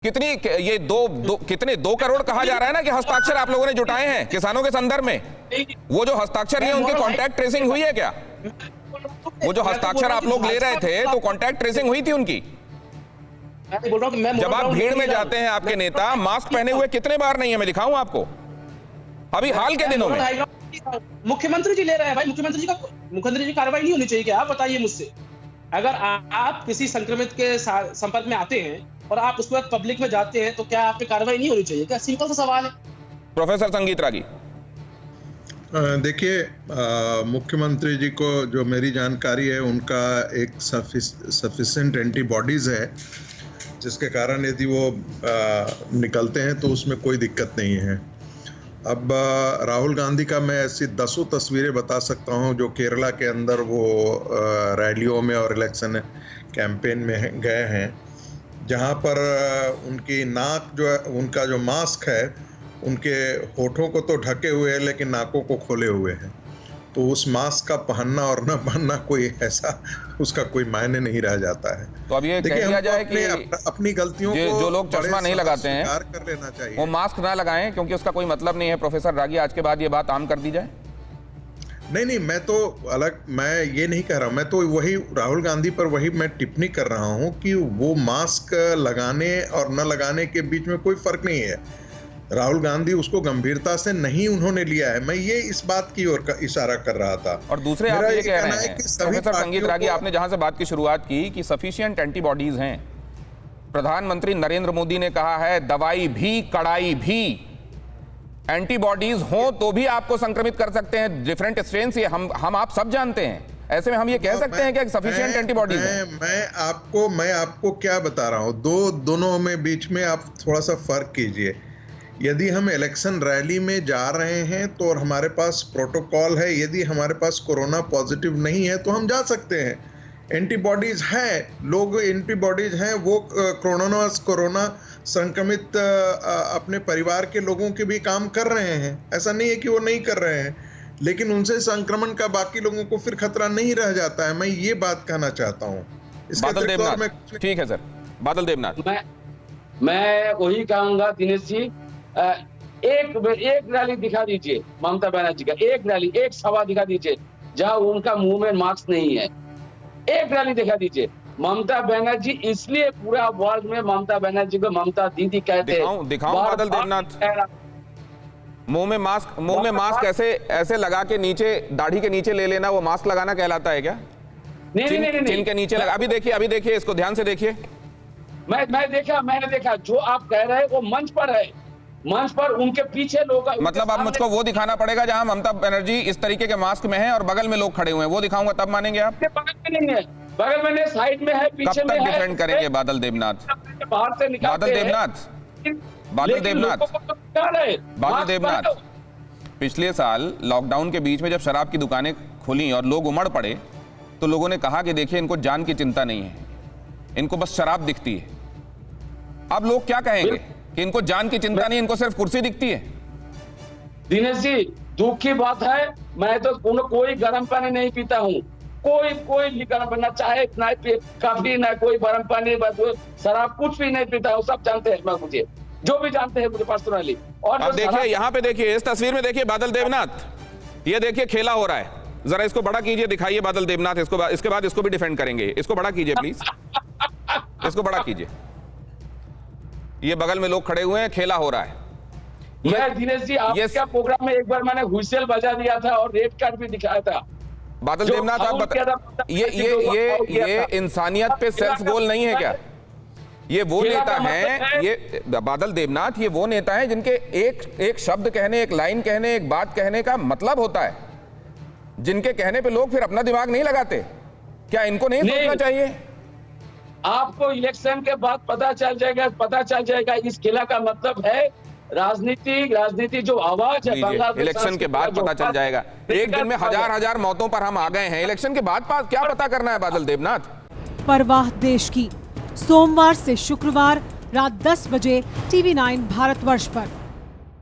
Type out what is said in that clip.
कितनी ये कितने 2 करोड़ कहा जा रहा है ना कि हस्ताक्षर आप लोगों ने जुटाए हैं किसानों के संदर्भ में। वो जो हस्ताक्षर लिए उनकी कांटेक्ट ट्रेसिंग हुई है क्या? वो जो हस्ताक्षर आप लोग ले रहे थे तो कांटेक्ट ट्रेसिंग हुई थी उनकी? जब आप भीड़ में जाते हैं आपके नेता मास्क पहने हुए कितने बार नहीं है, मैं दिखाऊं आपको अभी हाल के दिनों में। मुख्यमंत्री जी ले रहे हैं भाई, मुख्यमंत्री जी कार्रवाई नहीं होनी चाहिए क्या? आप बताइए मुझसे, अगर आप किसी संक्रमित के संपर्क में आते हैं और आप उसके बाद पब्लिक में जाते हैं तो क्या आप पे कार्रवाई नहीं होनी चाहिए क्या? सिंपल सा सवाल है। प्रोफेसर संगीत रागी, देखिए, मुख्यमंत्री जी को जो मेरी जानकारी है उनका एक सफिशिएंट एंटीबॉडीज है, जिसके कारण यदि वो निकलते हैं तो उसमें कोई दिक्कत नहीं है। अब राहुल गांधी का मैं ऐसी 10 तस्वीरें बता सकता हूं जो केरला के अंदर वो रैलियों में और इलेक्शन कैंपेन में गए हैं, जहां पर उनकी नाक जो है, उनका जो मास्क है उनके होठों को तो ढके हुए है लेकिन नाकों को खोले हुए हैं। तो उस मास्क का पहनना और न पहनना कोई ऐसा उसका कोई मायने नहीं रह जाता है। तो अब ये कह दिया जाए कि अपनी गलतियों को जो लोग चश्मा नहीं लगाते हैं कर लेना चाहिए, वो मास्क ना लगाएं क्योंकि उसका कोई मतलब नहीं है। प्रोफेसर रागी, आज के बाद ये बात आम कर दी जाए? नहीं, मैं ये नहीं कह रहा हूं। मैं तो वही राहुल गांधी पर वही मैं टिप्पणी कर रहा हूं कि वो मास्क लगाने और न लगाने के बीच में कोई फर्क नहीं है। राहुल गांधी उसको गंभीरता से नहीं उन्होंने लिया है, मैं ये इस बात की ओर इशारा कर रहा था। और दूसरे आप ये कह रहे हैं प्रोफेसर संगीत रागी, आपने जहां से बात की शुरुआत की कि सफिशिएंट एंटीबॉडीज हैं। प्रधानमंत्री नरेंद्र मोदी ने कहा है दवाई भी कड़ाई भी, एंटीबॉडीज हो तो भी आपको संक्रमित कर सकते हैं। डिफरेंट स्ट्रेन ये हम आप सब जानते हैं। ऐसे में हम ये कह सकते हैं कि सफिशिएंट एंटीबॉडीज हैं। मैं आपको क्या बता रहा हूं, दोनों में बीच में आप थोड़ा सा फर्क कीजिए। यदि हम इलेक्शन रैली में जा रहे हैं तो और हमारे पास प्रोटोकॉल है, यदि हमारे पास कोरोना पॉजिटिव नहीं है तो हम जा सकते हैं। एंटीबॉडीज हैं, लोग एंटीबॉडीज हैं, वो कोरोना संक्रमित अपने परिवार के लोगों के भी काम कर रहे हैं। ऐसा नहीं है कि वो नहीं कर रहे हैं, लेकिन उनसे संक्रमण का बाकी लोगों को फिर खतरा नहीं रह जाता है। मैं ये बात कहना चाहता हूँ। बादल देवनाथ, ठीक है सर, बादल देवनाथ। मैं वही कहूंगा दिनेश जी, एक रैली दिखा दीजिए ममता बनर्जी का, एक रैली, एक सभा दिखा दीजिए जहां उनका मुंह में मास्क नहीं है। एक रैली दिखा दीजिए। ममता बनर्जी, इसलिए पूरा वर्ल्ड में ममता बनर्जी को ममता दीदी कहते हैं। दिखाऊं बादल देवनाथ, मुंह में मास्क ऐसे लगा के नीचे, दाढ़ी के नीचे ले लेना, वो मास्क लगाना कहलाता है क्या? नहीं, चिन के नीचे लगा। अभी देखिए इसको ध्यान से देखिए। मैंने देखा जो आप कह रहे हैं वो मंच पर है, मंच पर उनके पीछे लोग, मतलब अब मुझको वो दिखाना पड़ेगा जहां ममता बनर्जी इस तरीके के मास्क में है और बगल में लोग खड़े हुए हैं, वो दिखाऊंगा तब मानेंगे आप? बगल में नहीं है, बगल में नहीं, साइड में है, पीछे में है। कब तक डिफेंड करेंगे बादल देवनाथ? बाहर से बादल देवनाथ, पिछले साल लॉकडाउन के बीच में जब शराब की दुकानें खुली और लोग उमड़ पड़े तो लोगों ने कहा कि देखिए इनको जान की चिंता नहीं है, इनको बस शराब दिखती है। अब लोग क्या कहेंगे कि इनको जान की चिंता नहीं, इनको सिर्फ कुर्सी दिखती है? दिनेश जी, दुख की बात है, मैं तो कोई गर्म पानी नहीं पीता हूँ, कोई गर्म पानी, चाहे काफी ना कोई गर्म पानी, शराब कुछ भी नहीं पीता हूँ। सब जानते हैं, मुझे जो भी जानते हैं मुझे पर्सनली। और अब देखिए यहाँ पे, देखिए इस तस्वीर में देखिए बादल देवनाथ, ये देखिए खेला हो रहा है। जरा इसको बड़ा कीजिए, दिखाइए बादल देवनाथ, इसके बाद इसको भी डिफेंड करेंगे। इसको बड़ा कीजिए प्लीज, इसको बड़ा कीजिए। ये बगल में लोग खड़े हुए हैं, खेला हो रहा है। मैं दिनेश जी, आपका प्रोग्राम में एक बार मैंने हुइसल बजा दिया था और रेड कार्ड भी दिखाया था। बादल देवनाथ, आप बताइए, ये इंसानियत पे सेल्फ गोल नहीं है क्या? ये वो नेता हैं, ये बादल देवनाथ, ये वो नेता हैं जिनके एक शब्द कहने, एक लाइन कहने, एक बात कहने का मतलब होता है, जिनके कहने पे लोग फिर अपना दिमाग नहीं लगाते। क्या इनको नहीं सोचना चाहिए? आपको इलेक्शन के बाद पता चल जाएगा इस खेला का मतलब है राजनीति जो आवाज है बांग्लादेश। इलेक्शन के बाद पता चल जाएगा। एक दिन में हजार मौतों पर हम आ गए हैं, इलेक्शन के बाद क्या पता करना है बादल देवनाथ? परवाह देश की, सोमवार से शुक्रवार रात 10 बजे TV9 भारतवर्ष पर।